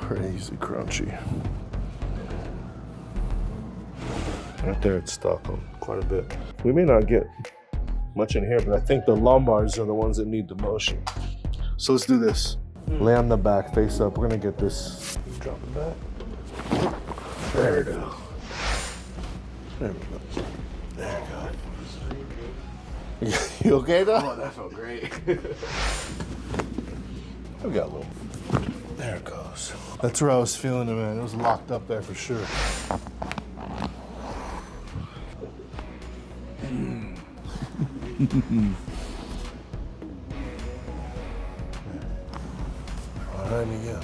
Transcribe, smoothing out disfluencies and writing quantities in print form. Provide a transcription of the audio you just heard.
crazy crunchy. Right there, it's stuck on quite a bit. We may not get much in here, but I think the lumbars are the ones that need the motion. So let's do this. Lay on the back, face up. We're gonna get this. Drop it back. There we go. There we go. There we go. You okay though? Oh, that felt great. We got a little. There it goes. That's where I was feeling it, man. It was locked up there for sure. All right, Miguel.